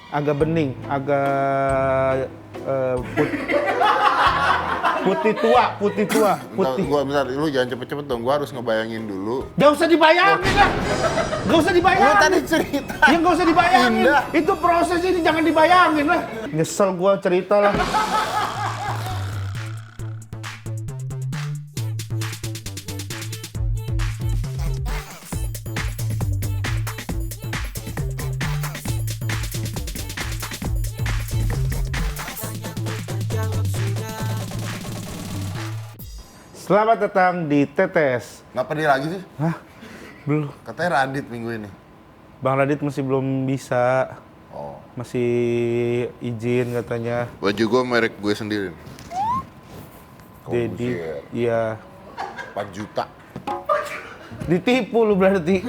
agak bening, agak putih tua. Bentar, lu jangan cepet-cepet dong, gua harus ngebayangin dulu. Gak usah dibayangin lah. Gak usah dibayangin. Lu tadi cerita. Ya gak usah dibayangin. Indah. Itu proses ini jangan dibayangin lah. Nyesel gua cerita lah. Selamat datang di Tetes. Ngapa dia lagi sih? Hah? Belum. Katanya Radit minggu ini. Bang Radit masih belum bisa. Oh. Masih izin katanya. Baju gua merek gue sendiri. Jadi, iya. 4 juta. Ditipu lu berarti.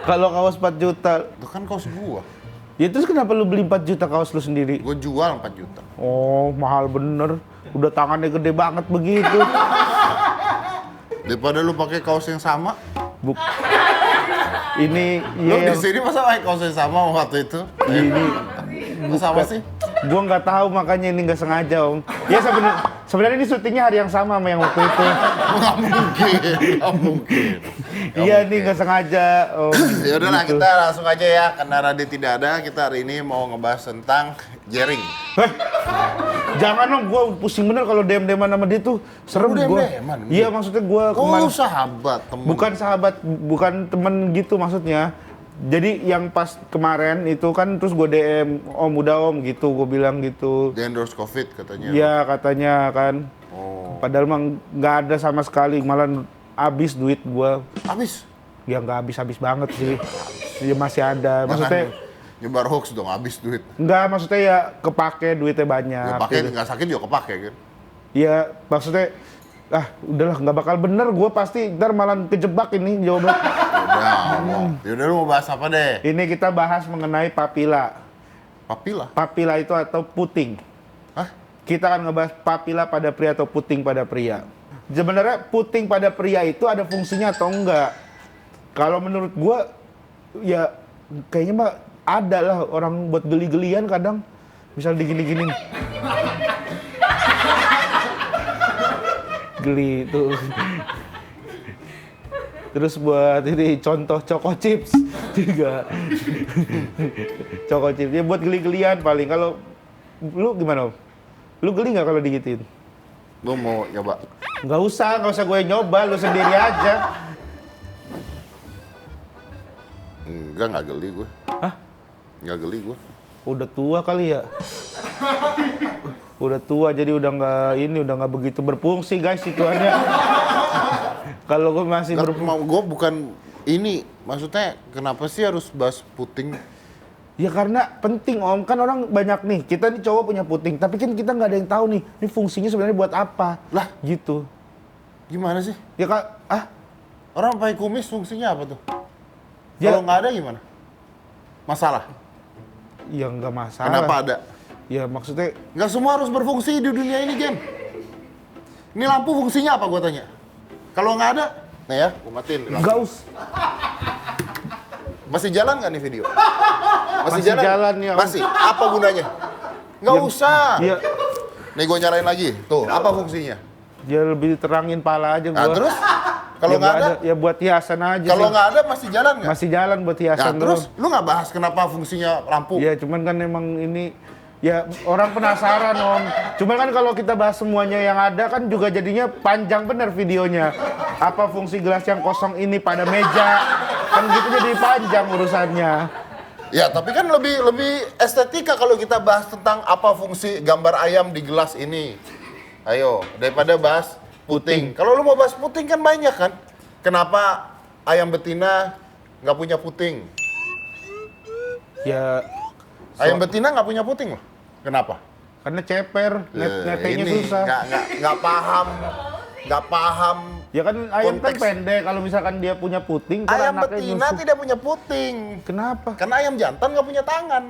Kalau kaos 4 juta. Itu kan kaos gua. Ya terus kenapa lu beli 4 juta kaos lu sendiri? Gua jual 4 juta. Oh, mahal bener. Udah tangannya gede banget begitu. Daripada lu pakai kaos yang sama. Ini Lu iya di sini masa pakai kaos yang sama waktu itu? ini Kok sama sih? gua nggak tahu makanya ini nggak sengaja om. Ya sebenarnya ini syutingnya hari yang sama sama yang waktu itu. Nggak mungkin. Iya ini nggak sengaja om. Ya udahlah Gitu. kita langsung aja ya, karena Radit tidak ada, kita hari ini mau ngebahas tentang jaring. Jangan dong, gue pusing bener kalau DM-DM sama dia tuh serem Lu gue. DM-an? Iya maksudnya gue Oh sahabat, temen. bukan sahabat, bukan temen gitu maksudnya. Jadi yang pas kemarin itu kan terus gue DM, om udah om gitu, gue bilang gitu. Dia endorse COVID katanya. Iya katanya kan. Oh. Padahal mah nggak ada sama sekali, malah habis duit gue. Habis? Ya nggak habis-habis banget sih. Ya masih ada, maksudnya. Nyebar hoax dong, habis duit. Enggak, maksudnya ya kepake duitnya banyak. Ya pakai gitu. nggak sakit juga kepake kan? Iya, maksudnya, udahlah nggak bakal bener, gue pasti ntar malah kejebak ini jawaban. Yaudah lu mau bahas apa deh? Ini kita bahas mengenai papila. Papila? Papila itu atau puting. Hah? Kita akan ngebahas papila pada pria atau puting pada pria. Sebenarnya puting pada pria itu ada fungsinya atau enggak? Kalau menurut gue, ya kayaknya mah ada lah orang buat geli-gelian kadang. Misal digini-gini. Geli tuh. Terus buat ini contoh Choco Chips juga. Choco Chips ya buat geli-gelian paling. Kalau lu gimana? Lu geli nggak kalau digituin? Lu mau nyoba? Nggak usah gue nyoba, lu sendiri aja. Nggak geli gue. Hah? Nggak geli gue. Udah tua kali ya? Udah tua jadi udah nggak begitu berfungsi guys situannya. Kalau gue masih Gue bukan ini, maksudnya kenapa sih harus bahas puting? Ya karena penting om, kan orang banyak nih, kita nih cowok punya puting, tapi kan kita nggak ada yang tahu nih, ini fungsinya sebenarnya buat apa? Lah, gitu. gimana sih? Ya kak, Orang pakai kumis fungsinya apa tuh? Ya- Kalau nggak ada gimana? Masalah? ya nggak masalah. Kenapa ada? Ya maksudnya, Nggak semua harus berfungsi di dunia ini, Game. Ini lampu fungsinya apa, gue tanya? Kalau nggak ada, nih ya, gue matiin. nggak usah. Masih jalan nggak nih video? Masih jalan ya, Om. Masih? Apa gunanya? Nggak usah. Ya, Nih gue nyalain lagi. Tuh, apa fungsinya? ya lebih terangin pala aja Nah, gua. terus? Kalau Ya nggak ada? ya buat hiasan aja. Kalau sih. nggak ada, masih jalan nggak? Masih jalan buat Nah, hiasan terus doang. lu nggak bahas kenapa fungsinya lampu? Ya cuman kan emang ini ya orang penasaran om. Cuman kan kalau kita bahas semuanya yang ada kan juga jadinya panjang bener videonya. Apa fungsi gelas yang kosong ini pada meja? Kan gitu jadi panjang urusannya. Ya, tapi kan lebih estetika kalau kita bahas tentang apa fungsi gambar ayam di gelas ini. Ayo, daripada bahas puting. Kalau lu mau bahas puting kan banyak kan? Kenapa ayam betina nggak punya puting? Ya Ayam betina nggak punya puting loh. Kenapa? karena ceper, netenya ini susah. nggak paham. Ya kan ayam kan konteks. pendek, kalau misalkan dia punya puting, kan Ayam anaknya betina nyusu. tidak punya puting. Kenapa? Karena ayam jantan nggak punya tangan.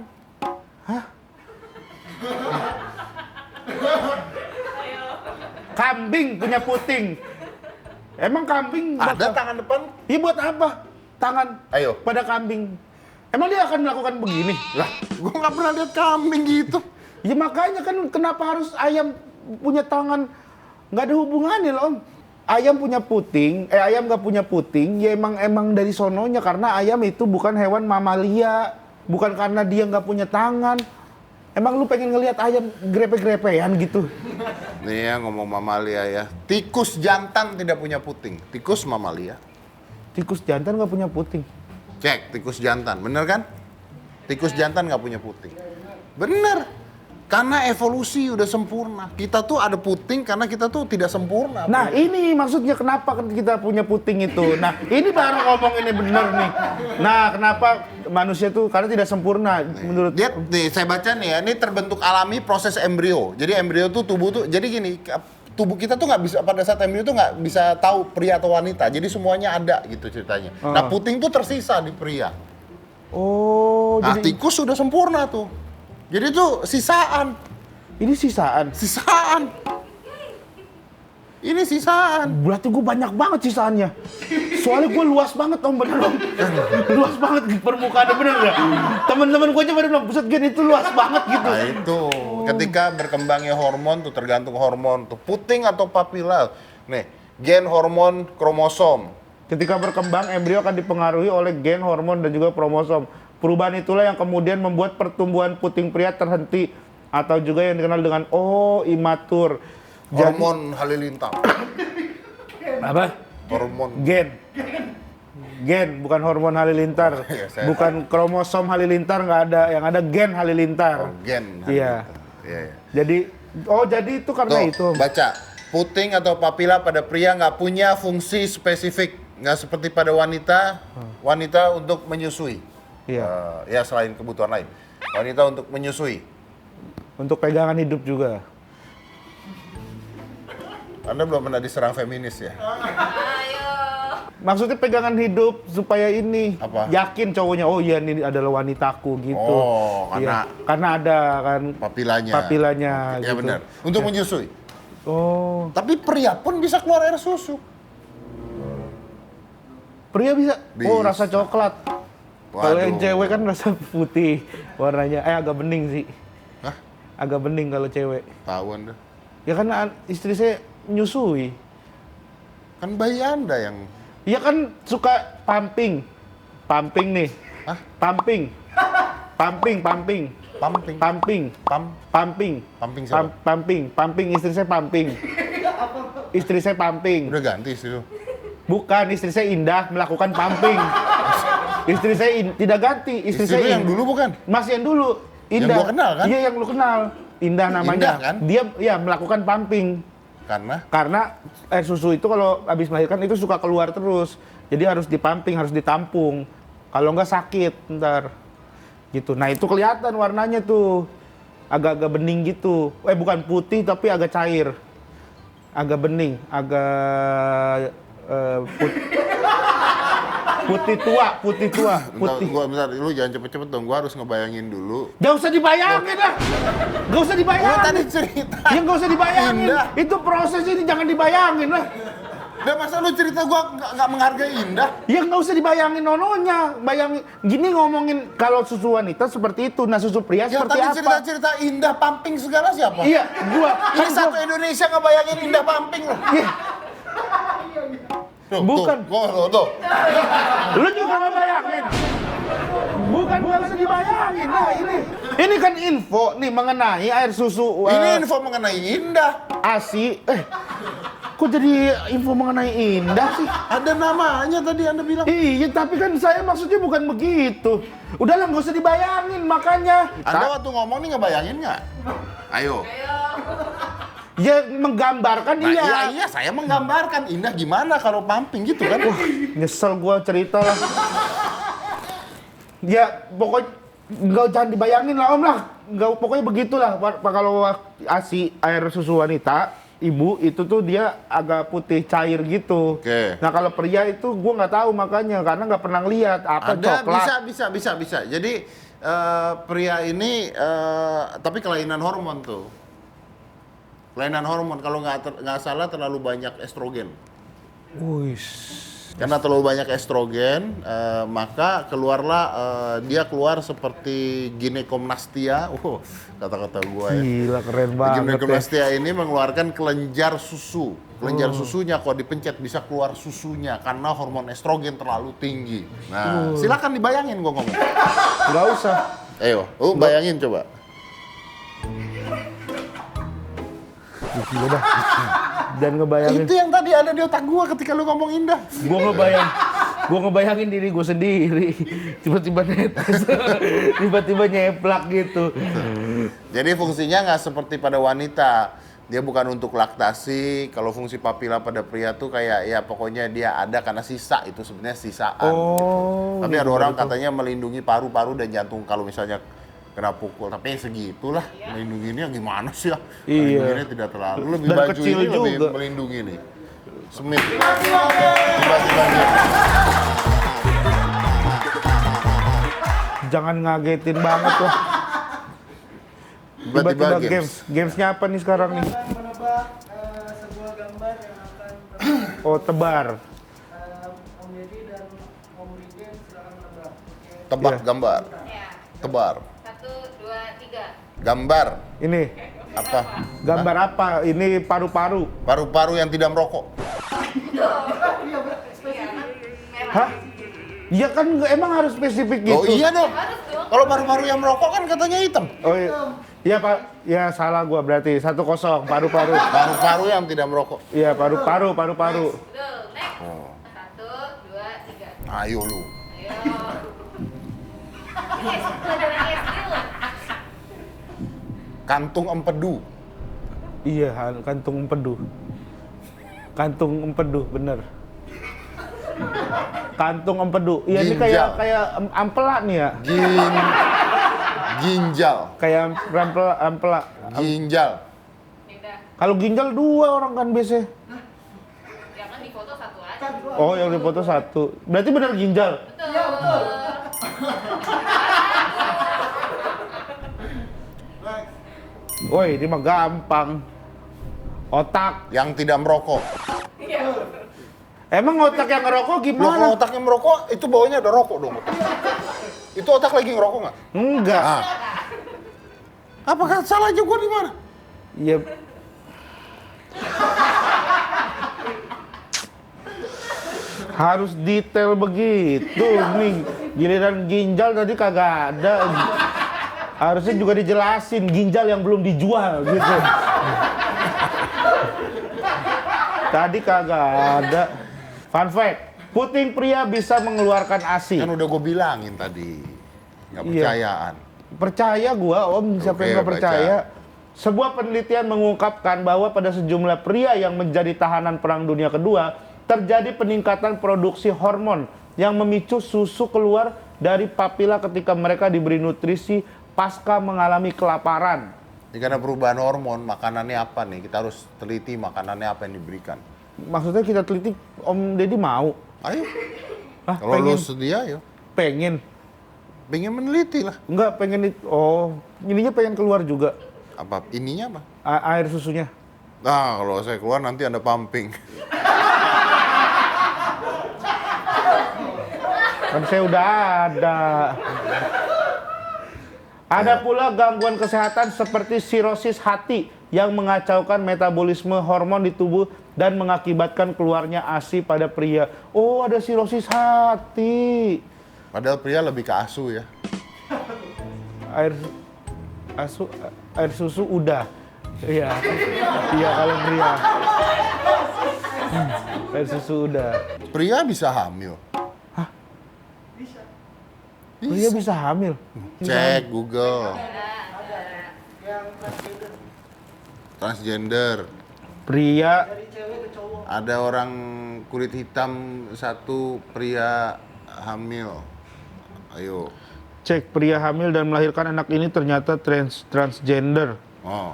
Kambing punya puting. Emang kambing Ada tangan depan. Iya buat apa? Tangan Ayo. pada kambing. Emang dia akan melakukan begini? Lah, gua nggak pernah lihat kambing gitu. Ya makanya kan kenapa harus ayam punya tangan? Nggak ada hubungannya loh, Om. Ayam punya puting, ayam nggak punya puting, ya emang dari sononya karena ayam itu bukan hewan mamalia, bukan karena dia nggak punya tangan. Emang lu pengen ngelihat ayam grepe-grepean gitu? Nih ya ngomong mamalia ya. Tikus jantan tidak punya puting. Tikus mamalia. Tikus jantan nggak punya puting. Cek, tikus jantan. Bener kan? Tikus jantan nggak punya puting. Bener. Karena evolusi udah sempurna. Kita tuh ada puting karena kita tuh tidak sempurna. Nah ini maksudnya kenapa kita punya puting itu. Nah ini baru ngomong ini bener nih. Nah kenapa manusia tuh karena tidak sempurna menurut. Lihat nih, saya baca nih ya. Ini terbentuk alami proses embrio. Jadi embrio tuh tubuh tuh. Jadi gini, tubuh kita tuh nggak bisa pada saat embrio tuh nggak bisa tahu pria atau wanita. Jadi semuanya ada gitu ceritanya. Nah puting tuh tersisa di pria. Oh Nah jadi tikus sudah sempurna tuh. Jadi tuh sisaan. ini sisaan. Sisaan. Ini sisaan. Berarti gue banyak banget sisaannya. Soalnya gue luas banget Om, bener Om. Luas banget di permukaannya, bener gak? Temen-temen gue aja pada bilang, buset Gen itu luas banget gitu. Nah itu, ketika berkembangnya hormon tuh tergantung hormon tuh. Puting atau papila. Nih, gen hormon kromosom. Ketika berkembang, embrio akan dipengaruhi oleh gen, hormon, dan juga kromosom. Perubahan itulah yang kemudian membuat pertumbuhan puting pria terhenti atau juga yang dikenal dengan imatur. Hormon halilintar. Apa? Hormon. Gen. Gen, bukan hormon halilintar. Iya, saya bukan kromosom halilintar, nggak ada. Yang ada gen halilintar. Gen. Iya. Iya. Jadi itu karena itu. Baca. Puting atau papila pada pria nggak punya fungsi spesifik. Nggak seperti pada wanita. Wanita untuk menyusui. Iya. Ya selain kebutuhan lain. Wanita untuk menyusui. Untuk pegangan hidup juga. Anda belum pernah diserang feminis ya? Maksudnya pegangan hidup supaya ini Apa? yakin cowoknya, oh iya ini adalah wanitaku gitu. Oh, Iya. Karena ada kan Papilanya. papilanya Ya gitu. benar. Untuk menyusui. Oh, Tapi pria pun bisa keluar air susu. pria bisa. Oh, Bisa. rasa coklat. Kalau yang Waduh. cewek kan rasa putih warnanya. Agak bening sih. Hah? Agak bening kalau cewek. Tahu Anda. Ya karena istri saya nyusui. Kan bayi Anda yang... Ya kan suka pumping. Pumping nih. Hah? Pumping. Pumping. Pumping. Pumping. Pumping. Pumping siapa? Pumping. Istri saya pumping. Istri saya pumping. Udah ganti sih lu. Bukan, istri saya Indah melakukan pumping. Istri saya tidak ganti. Istri Istri saya lu yang dulu bukan? Masih yang dulu. Indah. gua kenal, kan? Iya, yang lu kenal. Indah namanya. Indah, kan? Dia ya melakukan pumping. Karena air susu itu kalau habis melahirkan itu suka keluar terus. Jadi harus dipumping, harus ditampung. Kalau nggak sakit ntar. Gitu. Nah itu kelihatan warnanya tuh. Agak-agak bening gitu. Bukan putih tapi agak cair. Agak bening. Agak putih tua. Bentar, lu jangan cepet-cepet dong. Gua harus ngebayangin dulu. Gak usah dibayangin lah. Gak usah dibayangin. Lu tadi cerita. Ya gak usah dibayangin. Indah. Itu proses ini jangan dibayangin lah. Udah masa lu cerita gua nggak menghargai Indah? Ya nggak usah dibayangin nononya, bayangin gini ngomongin kalau susu wanita seperti itu, nah susu pria Yang seperti tadi apa? cerita-cerita Indah pumping segala siapa? Iya, gua Ini satu Indonesia ngebayangin Indah pumping loh. Iya, Tuh, Bukan. Tuh. lu juga nggak bayangin. Bukan gak usah dibayangin, nah ini kan info nih mengenai air susu Ini info mengenai Indah. ASI. Kok jadi info mengenai Indah sih? Ada namanya tadi Anda bilang. Iya, tapi kan saya maksudnya bukan begitu. Udahlah, nggak usah dibayangin, makanya. Anda waktu ngomong nih ngebayangin nggak? Ayo. Ya menggambarkan Nah, iya, saya menggambarkan Indah gimana kalau pumping gitu kan. Nyesel gua cerita lah. Ya pokoknya jangan dibayangin lah Om lah. Nggak, pokoknya begitulah. Kalau ASI air susu wanita, ibu itu tuh dia agak putih cair gitu. Oke. Nah kalau pria itu gua nggak tahu makanya karena nggak pernah lihat apa Ada coklat. bisa. Jadi pria ini tapi kelainan hormon tuh. Kelainan hormon kalau nggak salah terlalu banyak estrogen. Wih, Karena terlalu banyak estrogen, maka keluarlah dia keluar seperti ginekomnastia. Kata-kata gua ya. Gila, keren banget ya. Ginekomnastia ini mengeluarkan kelenjar susu. Kelenjar susunya kalau dipencet bisa keluar susunya karena hormon estrogen terlalu tinggi. Nah, silakan dibayangin gua ngomong. Nggak usah. Ayo, bayangin coba. Gila dah. Dan ngebayangin. Itu yang tadi ada di otak gua ketika lu ngomong indah. Gua ngebayangin diri gue sendiri. Tiba-tiba netes. Tiba-tiba nyeplak gitu. Jadi fungsinya nggak seperti pada wanita. Dia bukan untuk laktasi. Kalau fungsi papila pada pria tuh kayak ya pokoknya dia ada karena sisa, itu sebenarnya sisaan. Gitu. Tapi ada orang katanya melindungi paru-paru dan jantung kalau misalnya kena pukul. Tapi segitulah melindunginya gimana sih ya? Melindunginya tidak terlalu. Lebih Dan baju kecil ini juga. lebih melindungi nih. Smith. Tiba-tiba dia. Jangan ngagetin banget lah. Tiba-tiba Gamesnya apa nih sekarang nih? Menebak sebuah gambar yang akan Oh, tebar. Om Deddy dan Om Riden silakan menebak. Oke. Tebak Iya. gambar. Ya. Tebar. 1, 2, 3. Gambar. Ini Apa? gambar apa? Ini paru-paru. Paru-paru yang tidak merokok. Hah? Iya kan emang harus spesifik gitu. Oh iya dong. Kalau paru-paru yang merokok kan katanya hitam. Oh iya. Iya Pak, ya salah gua berarti 1-0 paru-paru. Paru-paru yang tidak merokok. Iya paru-paru. Betul. Next. Oh. 1, 2, 3. Ayo lu. Ayo. Ini pelajaran SD loh. Kantung empedu. Iya, kantung empedu. Kantung empedu, bener. Kantung empedu. Iya ini Ginjal. kayak ampela nih ya. Ginjal. Kayak ampela. Ginjal. Udah. Kalau ginjal 2 orang kan biasanya. Jangan di foto satu aja. Oh, yang dipoto 1. Berarti benar ginjal. Betul. Woi, ini mah gampang. Otak. Yang tidak merokok. Emang otak yang ngerokok Loh, kalau gimana? otaknya merokok, itu bawahnya ada rokok dong. Itu otak lagi ngerokok nggak? Enggak. Ah. Apakah salah juga di mana? Iya. Harus detail begitu nih. Giliran ginjal tadi kagak ada. Harusnya juga dijelasin ginjal yang belum dijual gitu. Tadi kagak ada. Fun fact, puting pria bisa mengeluarkan ASI. Kan udah gue bilangin tadi. Nggak Iya. percayaan. Percaya gua, Om, siapa Oke, yang nggak baca. percaya? Sebuah penelitian mengungkapkan bahwa pada sejumlah pria yang menjadi tahanan Perang Dunia Kedua, terjadi peningkatan produksi hormon yang memicu susu keluar dari papila ketika mereka diberi nutrisi pasca mengalami kelaparan. Ini karena perubahan hormon, makanannya apa nih? Kita harus teliti makanannya apa yang diberikan. Maksudnya kita teliti, Om Deddy mau? Ayo. Ah, Kalau lu sedia, ayo. pengen. Pengen meneliti lah. Enggak, pengen oh, ininya pengen keluar juga. Apa? Ininya apa? Air susunya. Nah, kalau saya keluar nanti Anda pumping. Kan saya udah ada. Ada pula gangguan kesehatan seperti sirosis hati yang mengacaukan metabolisme hormon di tubuh dan mengakibatkan keluarnya ASI pada pria. Oh, ada sirosis hati. Padahal pria lebih ke asu ya. Air susu udah. Iya. Iya kalau pria. Air susu udah. Pria bisa hamil. Pria bisa hamil. Cek Google. Transgender. Pria Dari cewek ke cowok. Ada orang kulit hitam satu pria hamil. Ayo. cek pria hamil dan melahirkan anak ini ternyata transgender. Oh.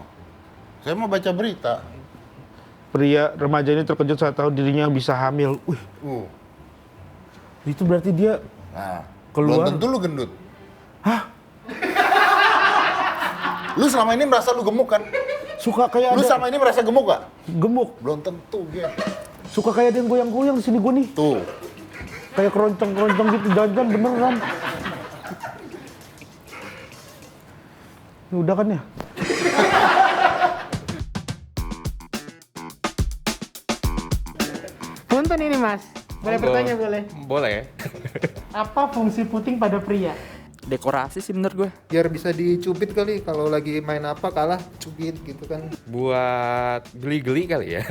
Saya mau baca berita. Pria remaja ini terkejut saat tahu dirinya bisa hamil. Wih, itu berarti dia Nah, Keluar. belum tentu lu gendut. Hah? Lu selama ini merasa lu gemuk kan? suka kayak Lu ada selama ini merasa gemuk gak? gemuk. Belum tentu, Gen. Suka kayak ada yang goyang-goyang di sini gue nih. Tuh, Kayak keroncong-keroncong gitu, jangan beneran. Udah kan ya? Punten ini Mas. Boleh bertanya boleh? Boleh. Apa fungsi puting pada pria? Dekorasi sih menurut gue. Biar bisa dicubit kali kalau lagi main apa kalah cubit gitu kan. Buat geli-geli kali ya.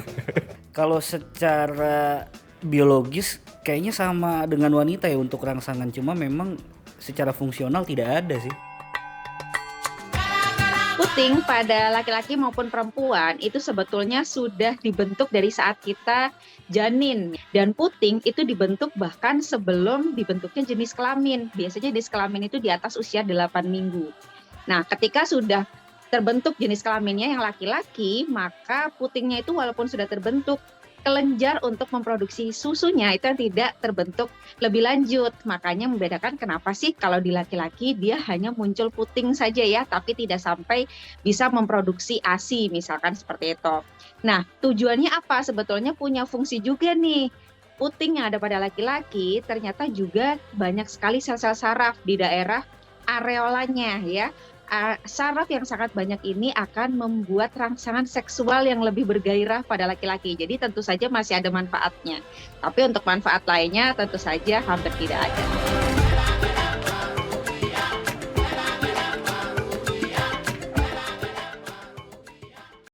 Kalau secara biologis kayaknya sama dengan wanita ya untuk rangsangan, cuma memang secara fungsional tidak ada sih. Puting pada laki-laki maupun perempuan itu sebetulnya sudah dibentuk dari saat kita janin, dan puting itu dibentuk bahkan sebelum dibentuknya jenis kelamin. Biasanya jenis kelamin itu di atas usia 8 minggu. Nah, ketika sudah terbentuk jenis kelaminnya yang laki-laki, maka putingnya itu walaupun sudah terbentuk, kelenjar untuk memproduksi susunya itu yang tidak terbentuk lebih lanjut. Makanya membedakan kenapa sih kalau di laki-laki dia hanya muncul puting saja ya, tapi tidak sampai bisa memproduksi ASI misalkan seperti itu. Nah, tujuannya apa? Sebetulnya punya fungsi juga nih. Puting yang ada pada laki-laki ternyata juga banyak sekali sel-sel saraf di daerah areolanya ya. Saraf yang sangat banyak ini akan membuat rangsangan seksual yang lebih bergairah pada laki-laki. Jadi tentu saja masih ada manfaatnya. Tapi untuk manfaat lainnya tentu saja hampir tidak ada.